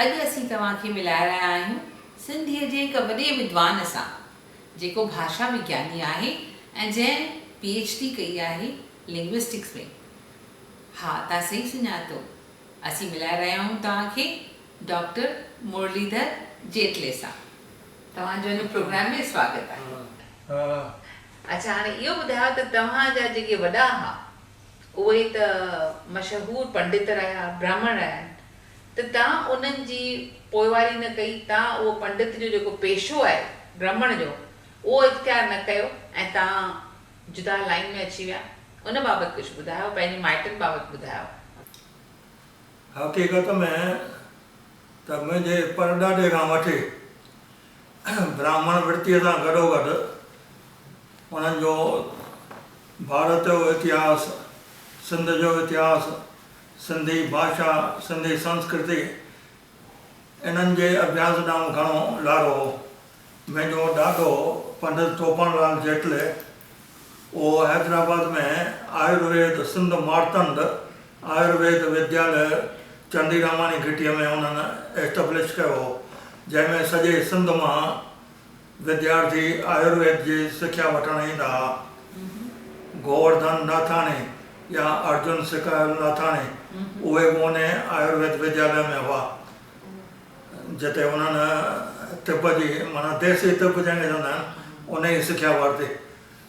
अॼु असीं तव्हांखे मिलाए रहिया आहियूं सिंधीअ जे हिक वॾे विद्वान सां जेको भाषा विज्ञानी आहे ऐं जंहिं PhD कई आहे लिंग्विस्टिक्स में। हा, तव्हां सही सुञातो, असीं मिलाए रहिया आहियूं तव्हांखे डॉक्टर मुरलीधर जेटले सां। तव्हांजो हिन प्रोग्राम में स्वागत आहे। अच्छा, हाणे इहो ॿुधायो त तव्हांजा जेके वॾा हुआ उहे त मशहूरु पंडित रहिया, ब्राह्मण रहिया, त तव्हां उन्हनि जी पोइवारी न कई, तव्हां उहो पंडित जो जेको पेशो आहे ब्राह्मण जो उहो इख़्तियार न कयो ऐं तव्हां जुदा लाइन में अची विया। उन बाबति कुझु ॿुधायो, पंहिंजे माइटनि बाबति ॿुधायो। हक़ीक़त में त मुंहिंजे परॾाॾे खां वठी ब्राह्मण वृत्तीअ सां गॾोगॾु उन्हनि जो भारत जो इतिहास, सिंध जो इतिहास, सिंधी भाषा, सिंधी संस्कृति, इन्हनि जे अभ्यास ॾांहुं घणो लारो हो। मुंहिंजो ॾाॾो पंडित टोपणलाल जेटले उहो हैदराबाद में आयुर्वेद सिंध मार्तंड आयुर्वेद विद्यालय चंदीरामानी घिटीअ में उन्हनि एस्टेब्लिश कयो हो, जंहिंमें सॼे सिंध मां विद्यार्थी आयुर्वेद जी सिख्या वठणु ईंदा हुआ। गोवर्धन नाथाणी या अर्जुन सिकायल नाथाणी उहे बि उन आयुर्वेद विद्यालय में हुआ, जिते उन्हनि तिब जी माना देसी तिब जंहिंखे चवंदा आहिनि उन जी सिख्या वरिती।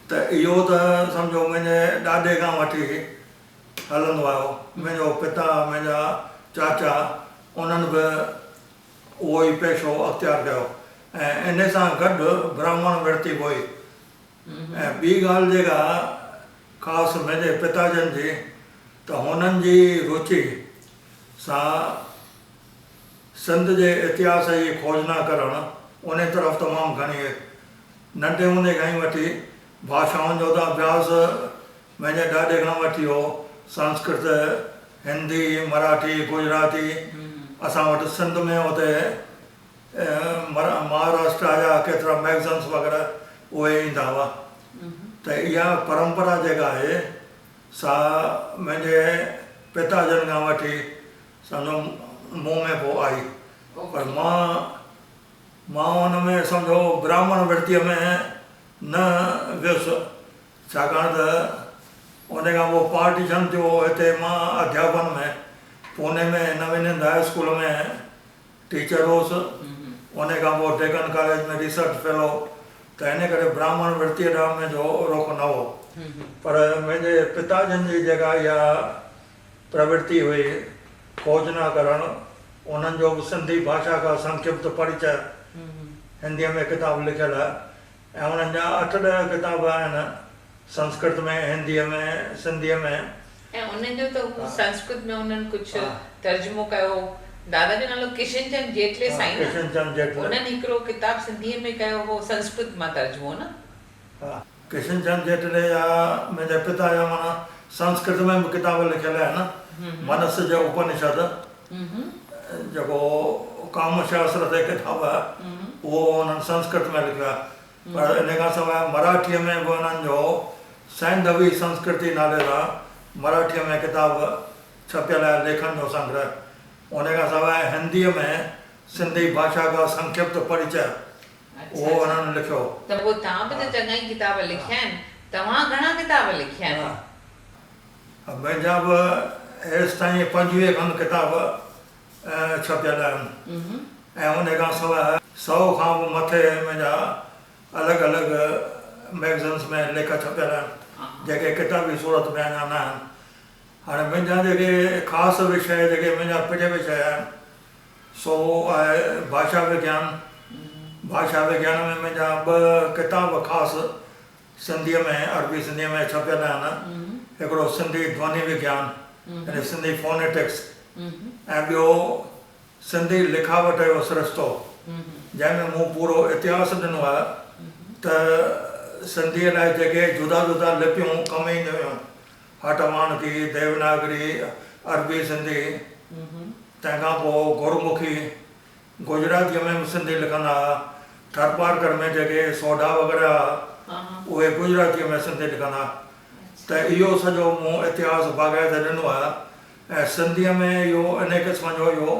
त इहो त सम्झो मुंहिंजे ॾाॾे खां वठी हलंदो आयो। मुंहिंजो पिता, मुंहिंजा चाचा, उन्हनि बि उहो ई पेशो अख़्तियार कयो ऐं इन सां गॾु ब्राह्मण वृत्ति हुई। ऐं ॿी ॻाल्हि जेका ख़ासि मुंहिंजे पिताजनि जी, त हुननि जी रुचि सां सिंध जे इतिहास जी खोजना करणु उन तरफ़ तमामु घणी हुई। नंढे हूंदे खां ई वठी भाषाउनि जो त अभ्यास मुंहिंजे ॾाॾे खां वठी हो। संस्कृत, हिंदी, मराठी, गुजराती, असां वटि सिंध में हुते महाराष्ट्र जा केतिरा मैगज़िन्स वग़ैरह उहे ईंदा हुआ। त इहा परंपरा जेका आहे सा मुंहिंजे पिताजनि खां वठी सम्झो मूं में पोइ आई, पर मां हुन में सम्झो ब्राह्मण वृत्तीअ में न वियुसि, छाकाणि त उन खां पोइ पार्टीशन थियो। हिते मां अध्यापन में पुणे में नवीनंद हाई स्कूल में टीचर हुउसि, उन खां पोइ डेकन कॉलेज में रिसर्च फेलो, त इन करे ब्राह्मण वृत्तीअ ॾांहुं मुंहिंजो रुख न हो। पर मुंहिंजे पिताजनि जी जेका इहा प्रवृत्ति हुई खोजना करणु, उन्हनि जो बि सिंधी भाषा का संक्षिप्त परिचय हिंदीअ में किताब लिखियलु आहे ऐं उन्हनि जा 8-10 किताब आहिनि संस्कृत में, हिंदीअ में, सिंधीअ में। ऐं उन्हनि जो त संस्कृत में उन्हनि कुझु तर्जुमो कयो। दादा जो नालो किशनचंद जेटले साईं, किशनचंद जेटले, उन्हनि हिकिड़ो किताब सिंधीअ में कयो हो, संस्कृत मां तर्जुमो न। हा, किशनचंद जेटले जा मुंहिंजे पिता जा माना संस्कृत में बि किताब लिखियल आहिनि। मनस जो उपनिषद जेको कामशास्त्र ते किताब आहे उहो उन्हनि संस्कृत में लिखियो आहे। पर इन खां सवाइ मराठीअ में बि उन्हनि जो सैंधवी संस्कृति नाले सां मराठीअ में किताब छपियल आहे, लेखन जो संग्रह। उन खां सवाइ हिंदीअ में सिंधी भाषा का संक्षिप्त परिचय उहो उन्हनि लिखियो। त पोइ तव्हां बि त चङा ई किताब लिखिया आहिनि, तव्हां घणा किताब लिखिया आहिनि? मुंहिंजा बि हेसि ताईं 25 खनि किताब छपियल आहिनि ऐं उन खां सवाइ 100 खां बि मथे मुंहिंजा अलॻि अलॻि मैगज़िन्स में लेख छपियल आहिनि, जेके किताबी सूरत में अञा न आहिनि। हाणे मुंहिंजा जेके ख़ासि विषय, जेके मुंहिंजा प्रिय विषय आहिनि, सो आहे भाषा विज्ञान। भाषा विज्ञान में मुंहिंजा 2 किताब ख़ासि सिंधीअ में, अरबी सिंधीअ में छपियल आहिनि। हिकिड़ो सिंधी ध्वनि विज्ञान यानी सिंधी फोनेटिक्स, ऐं ॿियो सिंधी लिखावट जो सिरिश्तो, जंहिंमें मूं पूरो इतिहास ॾिनो आहे त सिंधीअ लाइ जेके जुदा जुदा लिपियूं कमु ईंदियूं हुयूं, हटवाणकी, देवनागरी, अरबी सिंधी, तंहिंखां पोइ गुरमुखी, गुजरातीअ में बि सिंधी लिखंदा हुआ। थरपारकर में जेके सोढा वग़ैरह उहे गुजरातीअ में सिंधी लिखंदा। त इहो सॼो मूं इतिहास बाक़ाइदे ॾिनो आहे ऐं सिंधीअ में इहो इन क़िस्म जो इहो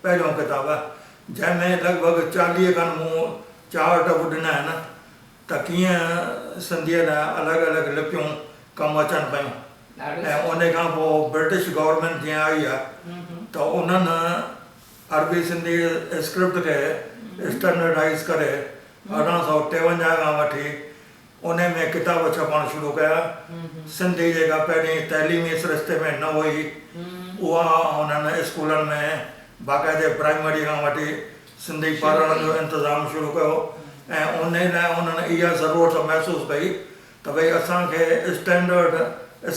पहिरियों किताबु आहे जंहिंमें लॻभॻि 40 खनि मूं चार्ट बि ॾिना आहिनि त कीअं सिंधीअ लाइ अलॻि अलॻि लिपियूं कमु अचनि पियूं ऐं उन खां पोइ ब्रिटिश गवर्नमेंट जीअं आई आहे त उन्हनि अरबी सिंधी स्क्रिप्ट खे स्टैंडर्डाइज़ करे 1853 खां वठी उन में किताब छपणु शुरू कया। सिंधी जेका पहिरीं तइलीमी सिरिश्ते में न हुई उहा हुननि स्कूलनि में बाक़ाइदे प्राइमरी खां वठी सिंधी पढ़ण जो इंतज़ाम शुरू कयो ऐं उन लाइ हुननि इहा ज़रूरत महसूसु कई त भई असांखे स्टैंडर्ड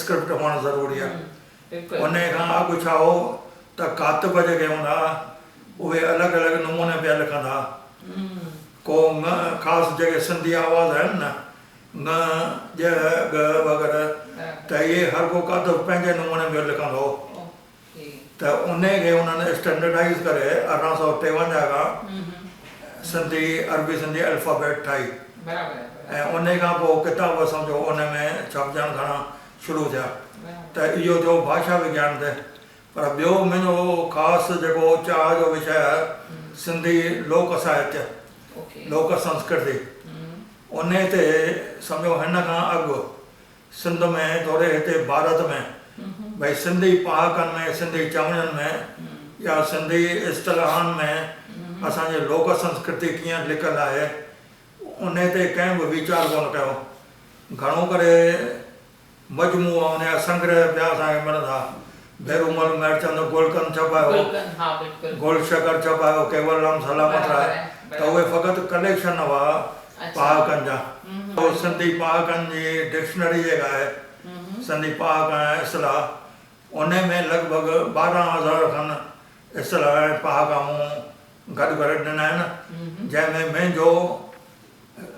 स्क्रिप्ट हुअणु ज़रूरी आहे। उन खां अॻु छा हो त कातिब जेके हूंदा उहे अलॻि अलॻि नमूने पिया लिखंदा को ख़ासि जेके सिंधी आवाज़ आहिनि न न ज ग वग़ैरह त इहे हर को कातिब पंहिंजे नमूने में लिखंदो हो त उन खे उन्हनि स्टैंडर्डाइज़ करे 1853 खां सिंधी अरबी सिंधी अल्फ़ाबेट ठाही ऐं उन खां पोइ किताब सम्झो उन में छपजणु घणा शुरू थिया त इहो थियो भाषा विज्ञान ते। पर ॿियो मुंहिंजो ख़ासि जेको चाह जो विषय आहे सिंधी लोक साहित्य लोक संस्कृति उन ते सम्झो हिन खां अॻु सिंध में थोरे हिते भारत में भई सिंधी पहाकनि में सिंधी चवणनि में या सिंधी इस्तलाहनि में असांजे लोक संस्कृति कीअं लिखियलु आहे उन ते कंहिं बि वीचार कोन कयो। घणो करे मजमू उन जा संग्रह पिया असांखे मिलंदा भेरूमल महरचंद गोलकन छपायो गोलशकर छपायो केवलराम सलामत राय त उहे फ़क़ति कलेक्शन हुआ पहाकनि जा। सिंधी पहाकनि जी डिक्शनरी जेका आहे सिंधी पहाक ऐं इस्लाह उन में लॻभॻि 12,000 खनि इस्लाह ऐं पहाका मूं गॾु करे ॾिना आहिनि जंहिंमें मुंहिंजो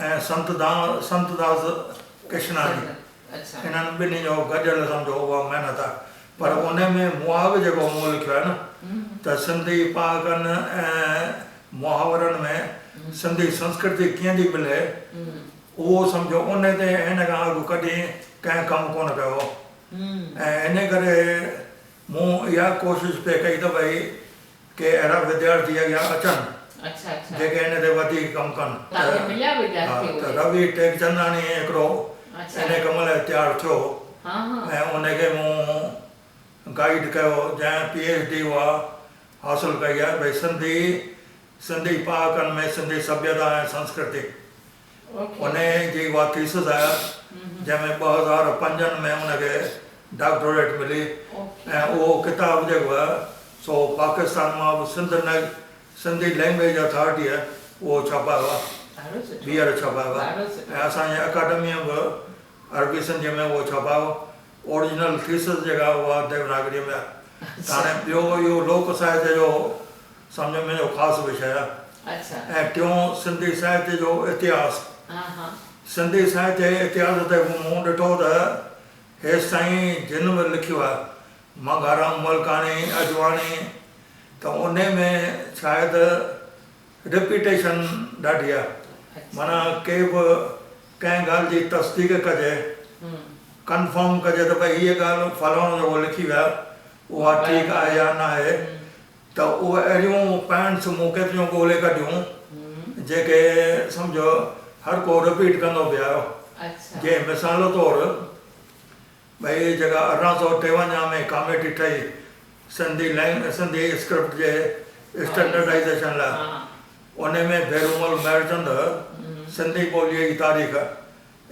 ऐं संतदास कृष्णानी इन्हनि ॿिन्ही जो गॾियल सम्झो उहा महिनत आहे। पर उन में मुहावरो जेको मूं लिखियो आहे न त सिंधी पहाकनि ऐं मुहावरनि में सिंधी संस्कृति कीअं थी मिले उहो सम्झो उन ते हिन खां अॻु कॾहिं कंहिं कमु कोन कयो ऐं इन करे मूं इहा कोशिशि पे कई त भई के अहिड़ा विद्यार्थी अॻियां अचनि जेके हिन ते वधीक कमु कनि त रवि टेकचंदानी हिकिड़ो इन कम लाइ तयारु थियो ऐं उनखे मूं गाइड कयो जंहिं PhD उहा हासिलु कई आहे भई सिंधी पहाकनि में सिंधी सभ्यता ऐं संस्कृति उन जी उहा थीसिस आहे जंहिंमें 2005 में उनखे डॉक्टरेट मिली ऐं उहो किताबु जेको आहे सो पाकिस्तान मां बि सिंधी लैंग्वेज अथॉरिटी आहे उहो छपायो आहे ॿीहर छपायो आहे ऐं असांजे अकाडमीअ बि अरबी सिंधीअ में उहो छपायो ओरिजिनल थीसिस जेका उहा देवनागरीअ में आहे। त हाणे ॿियो इहो लोक साहित्य जो सम्झ मुंहिंजो ख़ासि विषय आहे। ऐं टियों सिंधी साहित्य जो इतिहास सिंधी साहित्य इतिहास ते मूं ॾिठो त हेसि ताईं जिन बि लिखियो आहे मंगाराम मलकाणी अजवाणी त उन में शायदि रिपीटेशन ॾाढी आहे माना के बि कंहिं ॻाल्हि जी तस्दीक कजे कंफर्म कजे त भई हीअ ॻाल्हि फलाणो जेको लिखी विया उहा ठीकु आहे या न आहे त उहे अहिड़ियूं पॉइंट्स मूं केतिरियूं ॻोल्हे कढियूं जेके सम्झो हर को रिपीट कंदो पियो आहियो। जे मिसाल तौरु भई जेका 1853 में कमेटी ठही सिंधी स्क्रिप्ट जे स्टैंडर्डाइज़ेशन लाइ उन में भेरूमल महरचंद सिंधी ॿोलीअ जी तारीख़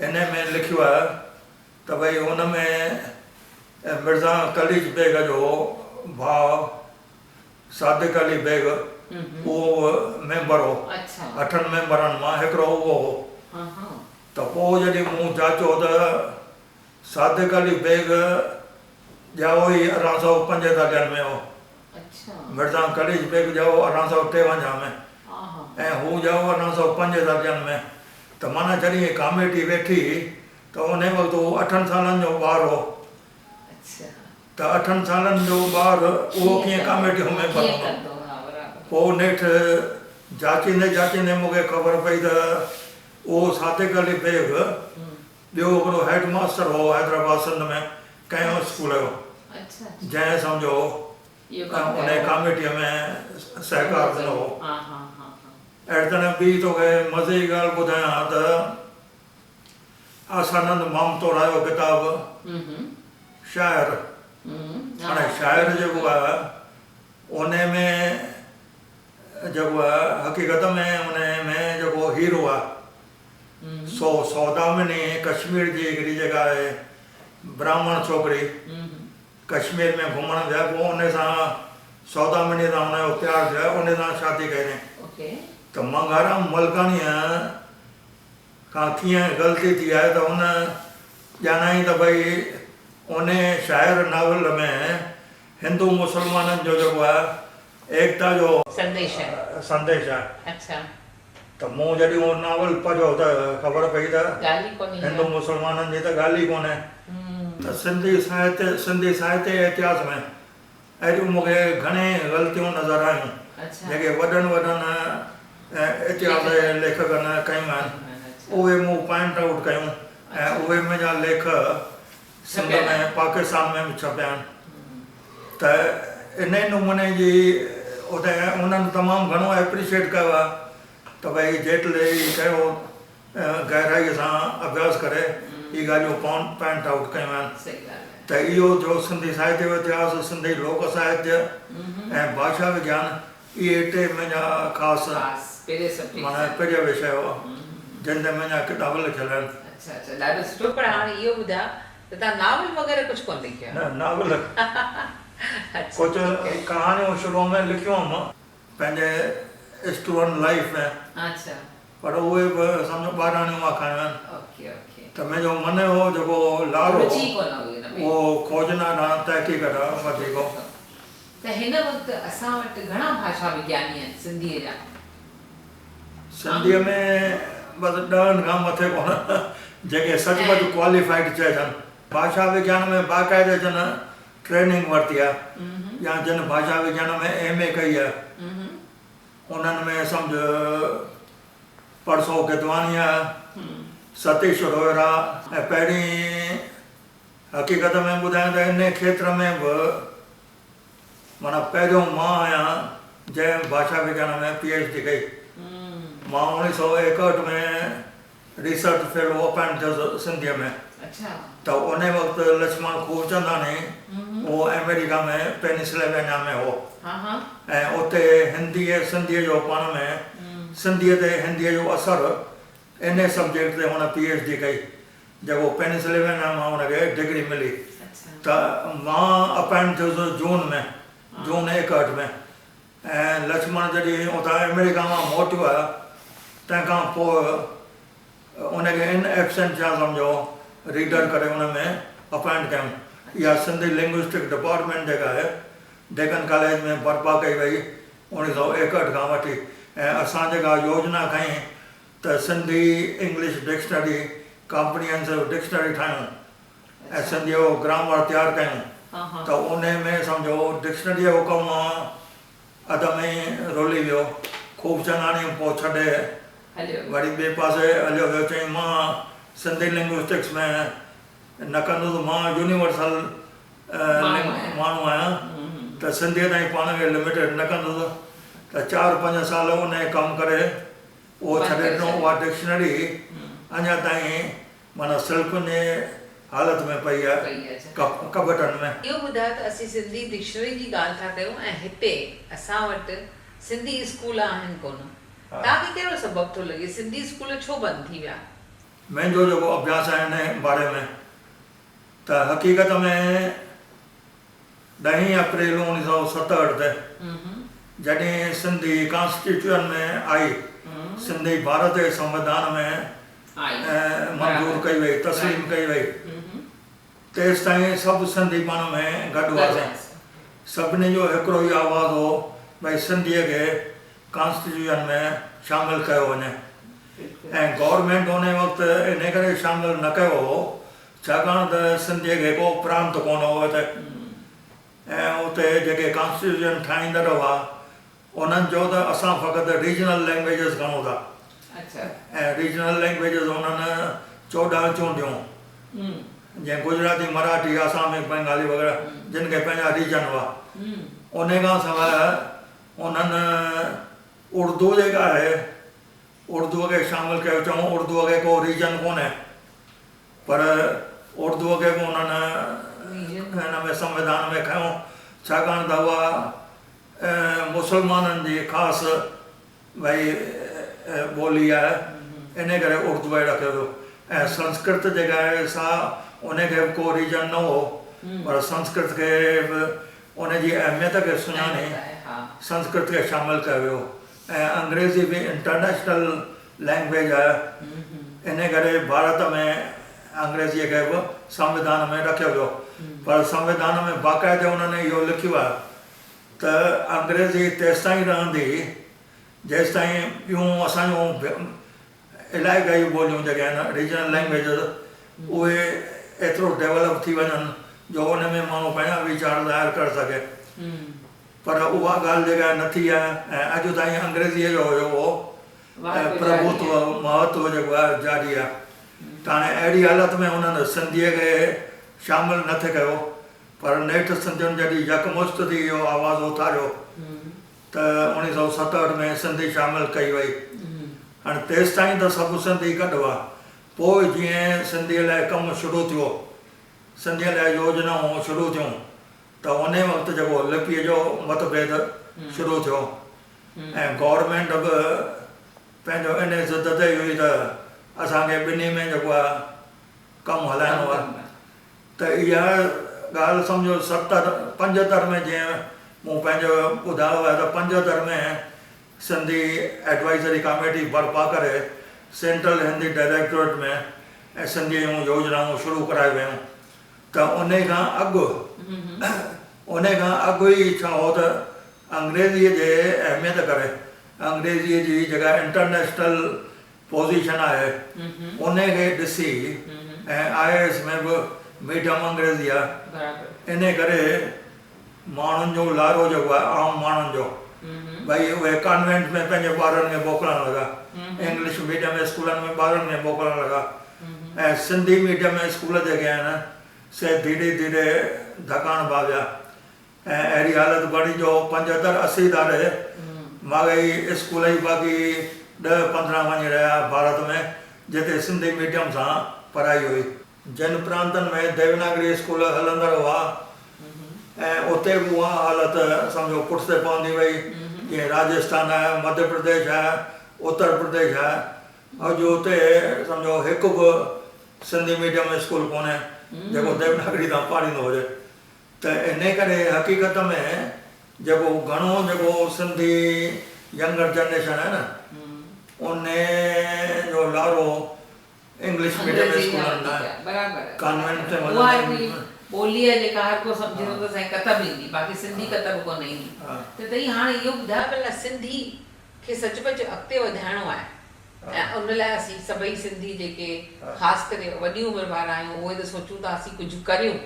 इन में लिखियो आहे त भई हुन में मिर्ज़ा कलीज बेग जो भाउ सादिक अली बेग उहो मेंबर हो 8 मेंबरनि मां हिकिड़ो उहो हो त पोइ जॾहिं मूं जाचो त सादिक अली बेग ॼाओ ई 1845 में हो मिर्ज़ा कलीज बेग ॼाओ 1853 में ऐं हू ॼाओ 1845 में त माना जॾहिं कमेटी वेठी त उन वक़्तु उहो 8 सालनि जो ॿारु हो त 8 सालनि जो ॿारु उहो कीअं कमेटी में पढ़ंदो। पोइ नेठि जाचींदे मूंखे ख़बर पई त उहो सादिक अली बेग ॿियो हिकिड़ो हेड मास्टर हो हैदराबाद सिंध में कंहिं स्कूल जो जंहिं सम्झो इहो कमु उन कयो। कमेटीअ में सहकार ॾिनो हो। हा हा हा हा अहिड़े तरह ॿी तोखे मज़े जी ॻाल्हि ॿुधायां त आसानंद मामतोरा जो किताबु शाइर, हाणे शाइर जेको आहे उन में जेको आहे हक़ीक़त में उन में जेको हीरो आहे सौदामिनी कश्मीर जी हिकिड़ी जेका आहे ब्राह्मण छोकिरी कश्मीर में घुमण विया, पोइ उन सां सौदामिनी सां हुनजो प्यारु थियो आहे, उन सां शादी कई त मंगाराम मलकानीअ खां कीअं ग़लती थी आहे त हुन ॼाणाई त भई उन शाइर नावल में हिंदू मुस्लमाननि जो जेको आहे एकता जो संदेश आहे। अच्छा त मूं जॾहिं उहो नावल पढ़ियो त ख़बर पई त ॻाल्हि ई कोन्हे हिंदू मुस्लमाननि जी त ॻाल्हि ई कोन्हे। त सिंधी साहित्य इतिहास में अहिड़ियूं मूंखे घणे ग़लतियूं नज़र आयूं जेके वॾनि इतिहास जे लेखकनि कयूं आहिनि, उहे मूं पॉइंट आउट कयूं ऐं उहे मुंहिंजा लेख सिंध में पाकिस्तान में बि छपिया आहिनि। त इन नमूने जी उते उन्हनि तमामु घणो एप्रिशिएट कयो आहे त भई जेटले कयो गहराईअ सां अभ्यास करे इहे ॻाल्हियूं पॉइंट आउट कयूं आहिनि। त इहो जो सिंधी साहित्य जो इतिहास, सिंधी लोक साहित्य ऐं भाषा विज्ञान, इहे टे मुंहिंजा ख़ासि माना प्रिय विषय हुआ जिन ते मुंहिंजा किताब लिखियल आहिनि। अच्छा ॾाढो सुठो। पर हाणे इहो ॿुधायो त तव्हां नावल वग़ैरह कुझु कोन लिखियो? न नावल कुझु कहानियूं शुरू में लिखियूं हुअमि पंहिंजे स्टूडेंट लाइफ में, पर उहे बि सम्झो ॿाराणियूं मां खयूं आहिनि। त मुंहिंजो मन हो जेको लारो उहो खोजना ॾांहुं तहक़ीक़ ॾांहुं वधीक हो। त हिन वक़्तु असां वटि घणा भाषा विज्ञानी आहिनि सिंधीअ जा? सिंधीअ में बसि 10 खां मथे कोन जेके सचमुच क्वालिफाइड चइजनि। भाषा विज्ञान में बाक़ाइदे जन ट्रेनिंग वरिती आहे या जिन भाषा विज्ञान में MA कई आहे उन्हनि में सम्झ परसो गिदवानी आहे, सतीश रोहिरा, ऐं पहिरीं हक़ीक़त में ॿुधायां त इन खेत्र में बि माना पहिरियों मां आहियां जंहिं भाषा विज्ञान में PhD कई। मां 1961 में रिसर्च फेलो अपॉइंट थियुसि सिंधीअ में। त उन वक़्तु लक्ष्मण खूबचंदानी उहो अमेरिका में पेनिसिल्वेनिया में हो ऐं उते हिंदीअ सिंधीअ जो पाण में सिंधीअ ते हिंदीअ जो असरु इन सब्जेक्ट ते हुन PhD कई, जेको पेनिसिल्वेनिया मां हुनखे डिग्री मिली। त मां अपॉइंट थियुसि जून 61 में ऐं लक्ष्मण जॾहिं उतां अमेरिका मां मोटियो आहे तंहिंखां पोइ उनखे इन एब्सेंशिया सम्झो रीडर करे हुन में अपॉइंट कयूं। इहा सिंधी लिंग्विस्टिक डिपार्टमेंट जेका आहे डेकन कॉलेज में बर्पा कई वई 1961 खां वठी, ऐं असां जेका योजना खईं त Sindhi English dictionary comprehensive dictionary ठाहियूं ऐं सिंधीअ जो ग्रामर तयारु कयूं। त उन में सम्झो डिक्शनरीअ जो कमु अध में ई रुली वियो। खूबचंदानी पोइ छॾे वरी ॿिए पासे हलियो वियो, चई मां सिंधी लिंग्विस्टिक्स में न कंदुसि, मां यूनिवर्सल माण्हू आहियां त सिंधीअ ताईं पाण खे लिमिटेड न कंदुसि। त 4-5 साल उन कमु करे उहो छॾे ॾिनो। उहा डिक्शनरी अञा ताईं माना सिल्कुनि जे हालत में पई आहे कबटनि में। इहो ॿुधायो त असीं सिंधी डिक्शनरी जी ॻाल्हि था कयूं ऐं हिते असां वटि सिंधी स्कूल आहिनि कोन। तव्हांखे कहिड़ो सबबु थो लॻे सिंधी स्कूल छो बंदि थी विया? मुंहिंजो जेको अभ्यास आहे हिन बारे में त हक़ीक़त में 10 अप्रैल 1967 ते जॾहिं सिंधी कॉन्स्टिट्यूशन में आई, सिंधी भारत जे संविधान में मंज़ूर कई वई, तस्लीम कई वई, तेसि ताईं सभु सिंधी पाण में गॾु हुआसीं। सभिनी जो हिकिड़ो ई आवाज़ु हो भई सिंधीअ खे कॉन्स्टिट्यूशन में शामिलु कयो वञे। ऐं गवर्नमेंट उन वक़्तु इन करे शामिलु न कयो हो छाकाणि त सिंधीअ खे को प्रांत कोन हो हिते, ऐं उते जेके कॉन्स्टिट्यूशन ठाहींदड़ हुआ उन्हनि चयो त असां फ़क़ति रीजनल लैंग्वेजिस खणूं था। ऐं रीजनल लैंग्वेजिस उन्हनि 14 चूंडियूं, जीअं गुजराती, मराठी, आसामी, बंगाली वग़ैरह जिन खे पंहिंजा रीजन हुआ, उन खां सवाइ उन्हनि उर्दू जेका आहे उर्दूअ खे शामिलु कयो। चऊं उर्दूअ खे को रीजन कोन्हे, पर उर्दूअ खे बि उन्हनि हिन में संविधान में खयों, छाकाणि त उहा मुस्लमाननि जी ख़ासि भई ॿोली आहे, इन करे उर्दू रखियो वियो। ऐं संस्कृत जेका आहे सा उनखे बि को रीजन न हो, पर संस्कृत खे बि उनजी अहमियत खे सुञाणे संस्कृत खे शामिलु कयो वियो। ऐं अंग्रेज़ी बि इंटरनेशनल लैंग्वेज आहे, इन करे भारत में अंग्रेज़ीअ खे बि संविधान में रखियो वियो। पर संविधान में बाक़ाइदे उन्हनि इहो लिखियो आहे त अंग्रेज़ी तेसिताईं रहंदी जेसिताईं ॿियूं असांजूं इलाही काई ॿोलियूं जेके आहिनि रीजनल लैंग्वेजिस उहे एतिरो डेवलप थी वञनि जो उन में माण्हू पंहिंजा वीचार ज़ाहिर करे सघे। पर उहा ॻाल्हि जेका न थी आहे ऐं अॼु ताईं अंग्रेज़ीअ जो जेको प्रभुत्व महत्व जेको आहे जारी आहे। त हाणे अहिड़ी हालत में उन्हनि सिंधीअ खे शामिलु न थिए कयो, पर नेठि सिंधियुनि जॾहिं यकमुश्त थी इहो आवाज़ु उथारियो त 1967 में सिंधी शामिलु कई वई। हाणे तेसिताईं त सभु सिंधी गॾु हुआ, पोइ जीअं सिंधीअ लाइ कमु शुरू थियो, सिंधीअ लाइ योजनाऊं शुरू थियूं, त उन वक़्तु जेको लिपीअ जो मतभेद शुरू थियो ऐं गवर्नमेंट बि पंहिंजो इन ज़िद ते हुई त असांखे ॿिन्ही में जेको आहे कमु हलाइणो आहे। त इहा ॻाल्हि सम्झो 75 में जीअं मूं पंहिंजो ॿुधायो आहे त 75 में सिंधी एडवाइज़री कमेटी बर्पा करे सेंट्रल हिंदी डायरेक्टोरेट में ऐं सिंधी जूं योजनाऊं शुरू कराए वियूं। त उन खां अॻु ई छा हो त अंग्रेज़ीअ जे अहमियत करे अंग्रेज़ीअ जी जेका इंटरनेशनल पोज़ीशन आहे उन खे ॾिसी ऐं IAS में बि मीडियम अंग्रेज़ी आहे, इन करे माण्हुनि जो लारो जेको आहे आम माण्हुनि जो भई उहे कॉन्वेंट में पंहिंजे ॿारनि खे मोकिलणु लॻा, इंग्लिश मीडियम स्कूलनि में ॿारनि खे मोकिलणु लॻा ऐं सिंधी मीडियम स्कूल जेके आहिनि से धीरे धीरे धकाण भाॻिया ऐं अहिड़ी हालत बणी जो 75-80 दारे माॻई स्कूल ई बाक़ी 10-15 वञी रहिया भारत में जिते सिंधी मीडियम सां पढ़ाई हुई। जिन प्रांतनि में देवनागरी स्कूल हलंदड़ हुआ ऐं उते बि उहा हालत सम्झो पुठिते पवंदी वई, जीअं राजस्थान आहे, मध्य प्रदेश आहे, उत्तर प्रदेश आहे, अॼु उते सम्झो हिकु बि सिंधी मीडियम स्कूल कोन्हे जेको देवनागरी तां पाढ़ींदो हुजे। त इन करे हक़ीक़त में जेको घणो जेको सिंधी यंगर जनरेशन आहे न उन जो लारो इंग्लिश मीडियम स्कूलनि लाइ कॉन्वेंट ते ॿोली आहे जेका हर को सम्झे थो त साईं कतब ईंदी, बाक़ी सिंधी कतब कोन ईंदी। त तई हाणे इहो ॿुधायो भला सिंधी खे सचुपचु अॻिते वधाइणो आहे ऐं उन लाइ असीं सभई सिंधी जेके ख़ासि करे वॾी उमिरि वारा आहियूं उहे त सोचूं था असीं कुझु करियूं।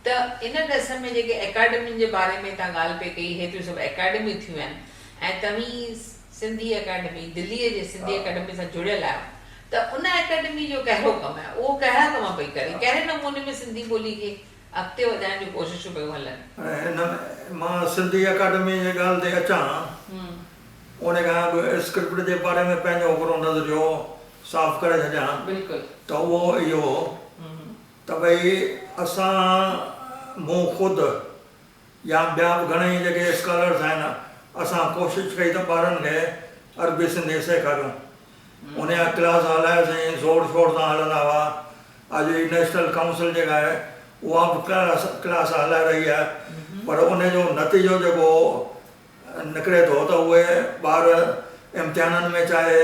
त इन ॾिस में जेके एकेडमियुनि जे बारे में तव्हां ॻाल्हि पे कई, हेतिरियूं सभु एकेडमियूं थियूं आहिनि ऐं तव्हीं सिंधी एकेडमी दिल्लीअ जे सिंधी एकेडमी सां जुड़ियल आहियो, त उन एकेडमी जो कहिड़ो कमु आहे, उहो कहिड़ा कम पई करे, कहिड़े नमूने में सिंधी ॿोली खे अॻिते वधाइण जूं कोशिशूं पियूं हलनि? हिन मां सिंधी एकेडमी जी ॻाल्हि ते अचां उन खां अॻु स्क्रिप्ट जे बारे में पंहिंजो हिकिड़ो नज़रियो साफ़ करे छॾियां। बिल्कुलु। त उहो इहो त भई असां मूं ख़ुदि या ॿिया बि घणेई जेके स्कॉलर्स आहिनि असां कोशिशि कई त ॿारनि खे अरबी सिंधी सेखारियूं। उन जा क्लास हलायासीं, ज़ोर शोर सां हलंदा हुआ। अॼु नेशनल काउंसिल जेका आहे उहा बि क्लास हलाए रही आहे, पर उन जो नतीजो जेको निकिरे थो त उहे ॿार इम्तिहाननि में चाहे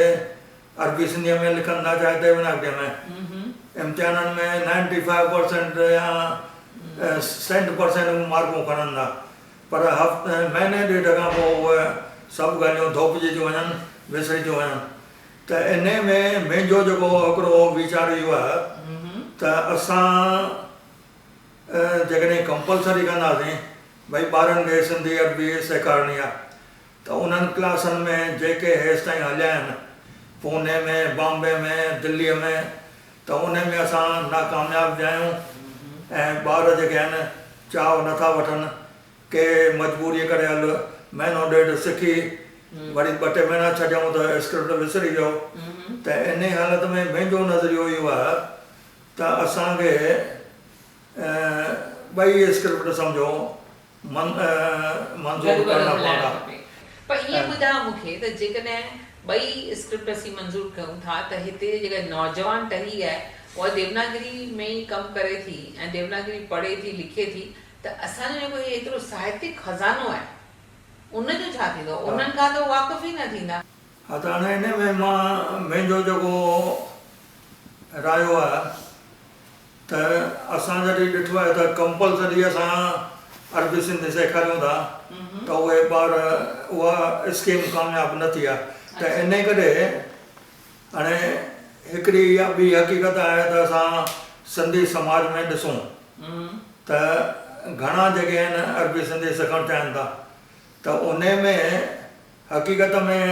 अरबी सिंधीअ में लिखनि था चाहे देवनागरीअ में, इम्तिहाननि में 95% या 100% मार्कूं खणनि था, पर महीने ॾेढ खां पोइ उहे सभु ॻाल्हियूं धोपिजी थियूं वञनि, विसरी थियूं वञनि। त इन में मुंहिंजो जेको हिकिड़ो वीचार इहो आहे त असां जेकॾहिं कंपलसरी कंदासीं भई ॿारनि खे सिंधी अरबी सेखारणी आहे त उन्हनि क्लासनि में जेके हेसि ताईं हलिया आहिनि पुणे में, बॉम्बे में, दिल्लीअ में, त उन में असां नाकामयाब थिया आहियूं ऐं ॿार जेके आहिनि चाव नथा वठनि के मजबूरीअ करे हल महीनो ॾेढ सिखी वरी 2-3 महीना छॾियऊं त स्क्रिप्ट विसरी वियो त इन हालत में मुंहिंजो नज़रियो इहो आहे त असांखे ॿई स्क्रिप्ट सम्झो मंज़ूर करणा पवंदा। पर ईअं ॿुधायो मूंखे त जेकॾहिं ॿई स्क्रिप्ट असीं मंज़ूर कयूं था त हिते जेका नौजवान टही आहे उहा देवनागरी में ई कमु करे थी ऐं देवनागरी पढ़े थी लिखे थी त असांजो जेको इहो एतिरो साहित्यिक खज़ानो आहे उनजो छा थींदो? उन्हनि खां त वाक़ुफ़ ई न थींदा। हा त हाणे हिन में मां मुंहिंजो जेको रायो आहे त असां जॾहिं ॾिठो आहे त कंपलसरी असां अरबी सिंधी सेखारियूं था त उहे ॿार उहा स्कीम कामयाबु न थी आहे त इन करे हाणे हिकिड़ी इहा ॿी हक़ीक़त आहे त असां सिंधी समाज में ॾिसूं त घणा जेके आहिनि अरबी सिंधी सिखणु चाहिनि था त उन में हक़ीक़त में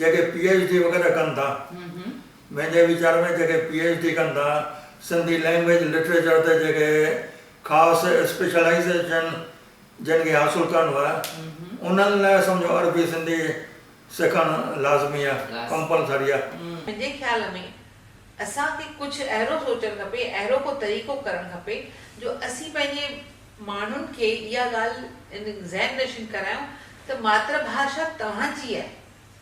जेके PhD वग़ैरह कनि था मुंहिंजे वीचार में जेके PhD कनि था सिंधी लैंग्वेज लिटरेचर ते जेके ख़ासि स्पेशलाइज़ेशन जिन खे हासिलु करिणो आहे उन्हनि लाइ सम्झो अरबी सिंधी सिखणु लाज़मी आहे कंपलसरी आहे। मुंहिंजे ख़्याल में असांखे कुझु अहिड़ो सोचणु खपे अहिड़ो को तरीक़ो करणु खपे जो असीं पंहिंजे माण्हुनि खे इहा ॻाल्हि ज़हन नशीन करायूं त मातृभाषा तव्हांजी आहे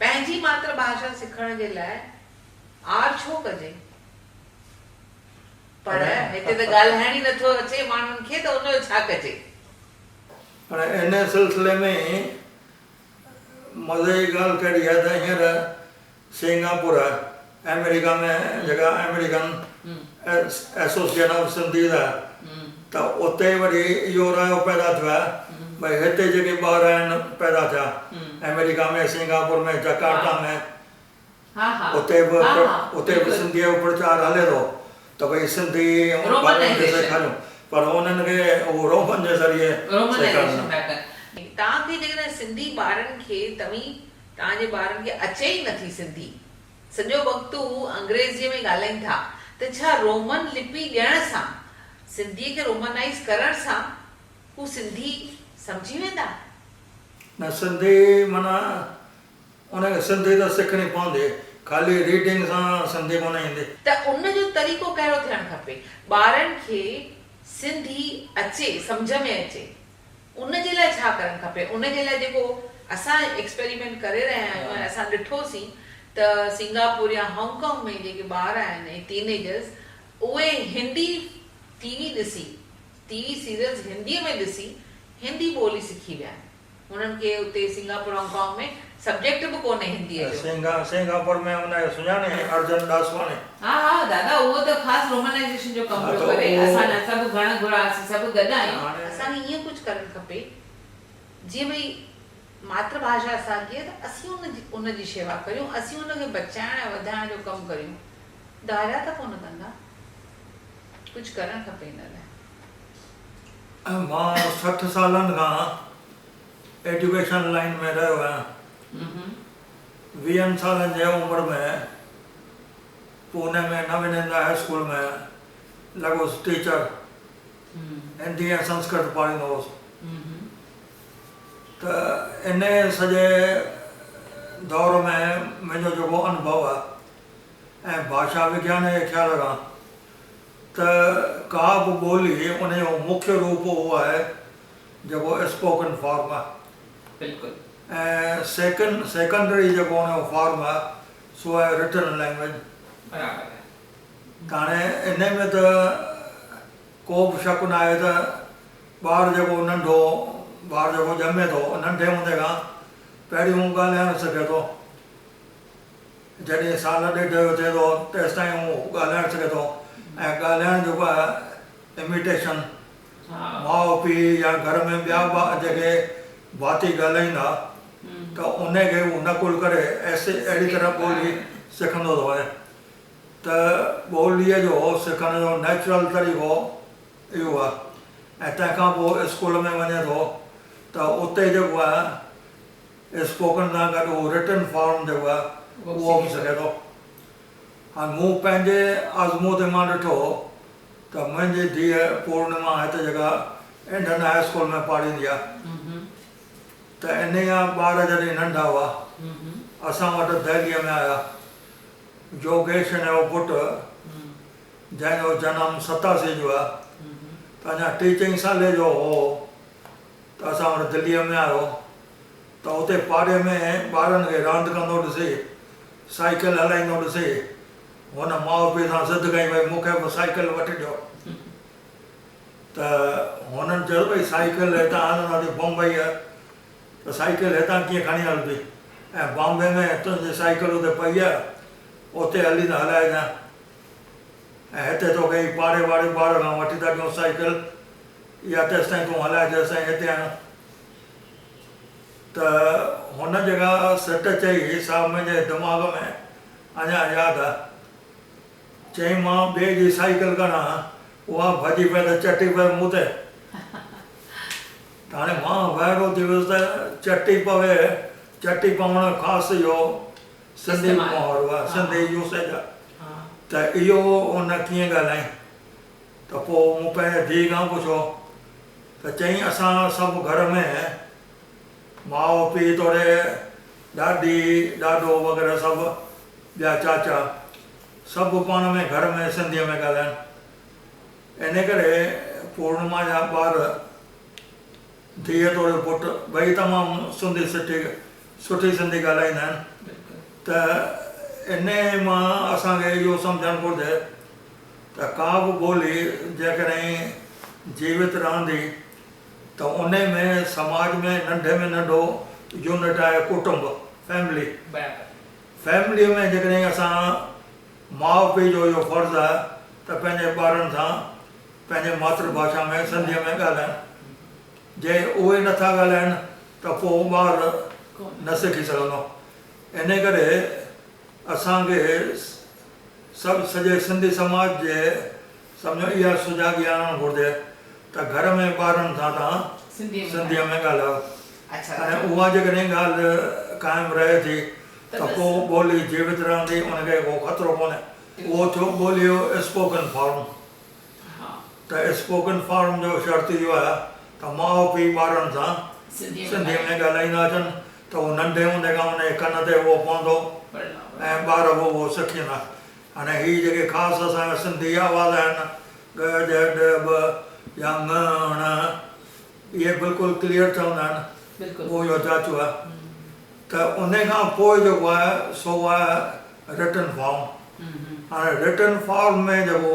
पंहिंजी मातृभाषा सिखण जे लाइ आर छो कजे पर हिते त ॻाल्हाइण ई नथो अचे माण्हुनि खे त उनजो छा कजे। हाणे इन सिलसिले में मज़े जी ॻाल्हि कहिड़ी आहे त हींअर सिंगापुर अमेरिका में जेका अमेरिकन एसोसिएशन ऑफ सिंधीज़ आहे त उते वरी इहो रायो पैदा थियो आहे भई हिते जेके ॿार आहिनि पैदा थिया अमेरिका में सिंगापुर में जकार्ता में उते बि सिंधीअ जो प्रचार हले थो त भई सिंधी ॿारनि खे सेखारियूं पर उन्हनि खे उहो रोमन जे ज़रिए सेखारनि। तव्हांखे जेकॾहिं सिंधी ॿारनि खे तव्हांजे ॿारनि खे अचे ई नथी सिंधी सॼो वक़्तु हू अंग्रेज़ीअ में ॻाल्हाइनि था त छा रोमन लिपि ॾियण सां सिंधीअ खे रोमनाइज़ करण सां हू सिंधी सम्झी वेंदा? न सिंधी माना उनखे सिंधी त सिखणी पवंदी खाली रीडिंग सां सिंधी कोन ईंदी त उनजो तरीक़ो कहिड़ो थियणु खपे ॿारनि खे सिंधी अचे सम्झ में अचे उनजे लाइ छा करणु खपे? उनजे लाइ जेको असां एक्सपेरिमेंट करे रहिया आहियूं ऐं असां ॾिठोसीं त सिंगापुर या हांगकांग में जेके ॿार आहिनि टीनेजर्स उहे हिंदी टीवी ॾिसी टीवी सीरियल्स हिंदीअ में ॾिसी हिंदी ॿोली सिखी विया आहिनि। उन्हनि खे उते सिंगापुर हांगकांग में सब्जेक्ट बि कोन्हे हिंदीअ जो। सिंगापुर में उनखे सुञाणे अर्जुन दासवाणी हा हा दादा उहो त ख़ासि रोमनाइज़ेशन जो कमु पियो करे असां सभु घण घुरा सभु गॾु आहियूं असांखे ईअं कुझु करणु खपे जीअं भई मातृभाषा असांजी आहे त असीं उनजी शेवा करियूं असीं उनखे बचाइण ऐं वधाइण जो कमु करियूं। दायरा त कोन कंदा कुझु करणु खपे हिन लाइ। मां 60 सालनि खां एजुकेशन लाइन में रहियो आहियां 20 सालनि जे उमिरि में पूने में नवीनंदा हाई स्कूल में लॻोसि टीचर हिंदी ऐं संस्कृत पढ़ाईंदो हुउसि त इन सॼे दौर में मुंहिंजो जेको अनुभव आहे ऐं भाषा विज्ञान जे ख़्याल खां त का बि ॿोली उनजो मुख्य रूप उहो आहे जेको स्पोकन फॉर्म आहे बिल्कुलु ऐं सेकेंडरी जेको उनजो फॉर्म आहे सो आहे रिटन लैंग्वेज। त हाणे इन में त को बि शक न आहे त ॿार जेको नंढो ॿार जेको ॼमे थो नंढे हूंदे खां पहिरियों ॻाल्हाइणु सिखे थो जॾहिं साल ॾेढ जो थिए थो तेसि ताईं हू ॻाल्हाइणु सिखे थो ऐं ॻाल्हाइणु जेको आहे इमिटेशन माउ पीउ या घर में ॿिया जेके भाती ॻाल्हाईंदा त उनखे हू नकुल करे अहिड़ी तरह ॿोली सिखंदो थो वञे त ॿोलीअ जो सिखण जो नेचुरल तरीक़ो इहो आहे। ऐं तंहिंखां पोइ स्कूल में वञे थो त उते जेको आहे स्पोकन सां गॾु उहो रिटन फॉर्म जेको आहे उहो बि सिखे थो। हाणे मूं पंहिंजे आज़मूदे मां ॾिठो त मुंहिंजी धीअ पूर्णिमा हिते जेका इंडियन हाई स्कूल में पढ़ींदी आहे। त इन जा ॿार जॾहिं नंढा हुआ असां वटि दहलीअ में आया। योगेश हिन जो पुटु जंहिंजो जनमु 87 जो आहे त अञा टी चईं साले जो हो त असां वटि दिल्लीअ में आयो। त उते पाड़े में ॿारनि खे रांदि कंदो ॾिसी, साइकिल हलाईंदो ॾिसी हुन माउ पीउ सां ज़िद कई भई मूंखे बि साइकिल वठी ॾियो। त हुननि चयो भई साइकिल हितां हलंदासीं बम्बई आहे त साइकिल हितां कीअं खणी हलंदी, ऐं बॉम्बे में तुंहिंजी साइकिल उते पई आहे उते हली त हलाइजांइ, ऐं हिते तोखे पाड़े वाड़े ॿार खां वठी था ॾियूं साइकिल, इहा तेसि ताईं तूं हलाए जेसि ताईं हिते आहियूं। त हुन जेका सट चई सा मुंहिंजे दिमाग़ में अञा यादि आहे। चई मां ॿिए जी साइकिल खणां, उहा भॼी पए त चटी पए मूं ते। त हाणे मां वाइड़ो थी वियुसि त चटी पवे, चटी पवण ख़ासि इहो सिंधी मुहावरो आहे, सिंधी यूसेज आहे। त इहो उन कीअं ॻाल्हाईं। त पोइ मूं पंहिंजे धीउ खां पुछो त चईं असां सभु घर में माउ पीउ तोड़े ॾाॾी ॾाॾो वग़ैरह सभु ॿिया चाचा सभु पाण में घर में सिंधीअ में ॻाल्हाइनि। इन करे पूर्णिमा जा ॿार धीअ तोड़े पुटु ॿई तमामु सुठी सिंधी ॻाल्हाईंदा आहिनि। त इन मां असांखे इहो सम्झणु घुरिजे त का बि ॿोली जेकॾहिं जीवित रहंदी त उन में समाज में नंढे में नंढो यूनिट आहे कुटुंब, फैमिली। फैमिलीअ में जेकॾहिं असां माउ पीउ जो इहो फ़र्ज़ु आहे त पंहिंजे ॿारनि सां पंहिंजे मातृभाषा में सिंधीअ में ॻाल्हाइनि। जे उहे नथा ॻाल्हाइनि त पोइ ॿार न सिखी सघंदो। इन करे असांखे सभु सॼे सिंधी समाज जे सम्झो इहा सुजाॻी आणणु घुरिजे त घर में ॿारनि सां तव्हां सिंधीअ में ॻाल्हायो। ऐं उहा जेकॾहिं ॻाल्हि क़ाइमु रहे थी त पोइ ॿोली जीवित रहंदी, उनखे को ख़तरो कोन्हे। उहो थियो ॿोली जो स्पोकन फॉर्म। त स्पोकन फॉर्म जो शर्त इहो आहे त माउ पीउ ॿारनि सां सिंधीअ में ॻाल्हाईंदा अचनि त उहो नंढे हूंदे खां उनजे कन ते उहो पवंदो ऐं ॿार बि उहो सिखींदा। हाणे हीअ जेके ख़ासि असांजा सिंधी आवाज़ आहिनि ग ज ड ब या ङ ण, इहे बिल्कुलु क्लियर चवंदा आहिनि, उहो इहो जाचो आहे। त उन खां पोइ जेको आहे सो आहे रिटन फॉर्म। हाणे रिटन फॉर्म में जेको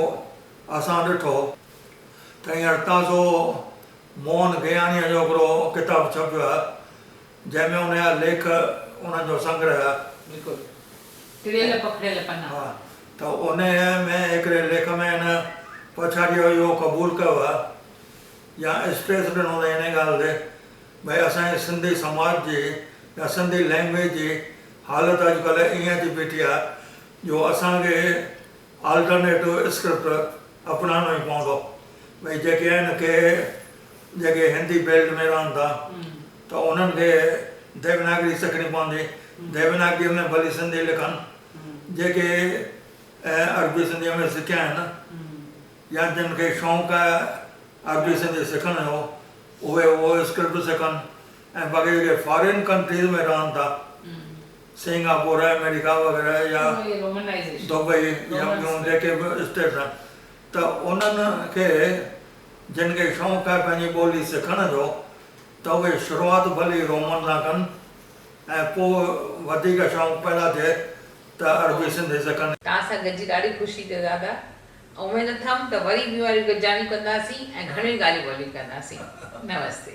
असां ॾिठो त हींअर ताज़ो मोहन गयानीअ जो हिकिड़ो किताबु छपियो आहे जंहिंमें उनजा लेख उन्हनि जो संग्रह आहे। हा, त उन में हिकिड़े लेख में हिन पछाड़ीअ इहो क़बूलु कयो आहे या स्ट्रेस ॾिनो अथई इन ॻाल्हि ते भई असांजे सिंधी समाज जी या सिंधी लैंग्वेज जी हालति अॼुकल्ह ईअं थी बीठी आहे जो असांखे अल्टरनेटिव स्क्रिप्ट अपनाइणो ई पवंदो। भई जेके आहिनि के जेके हिंदी बेल्ट में रहनि था त उन्हनि खे देवनागरी सिखणी पवंदी। देवनागरीअ में भली सिंधी लिखनि, जेके अरबी सिंधीअ में सिखिया आहिनि या जिन खे शौक़ु आहे अरबी सिंधी सिखण जो उहे उहो स्क्रिप्ट सिखनि। ऐं बाक़ी जेके फॉरेन कंट्रीज़ में रहनि था, सिंगापुर अमेरिका वग़ैरह या दुबई या ॿियूं जेके बि स्टेट आहिनि, त उन्हनि खे जिन खे शौक़ु आहे पंहिंजी ॿोली सिखण जो त उहे शुरूआति भली रोमन सां कनि ऐं पोइ वधीक शौक़ु पैदा थिए त अरबी सिंधी सिखनि। तव्हां सां गॾिजी ॾाढी ख़ुशी थिए दादा। उमेदु अथमि त वरी ॿियूं वारियूं गॾिजाणियूं कंदासीं ऐं घणियूं ॻाल्हियूं ॿोलियूं कंदासीं। नमस्ते।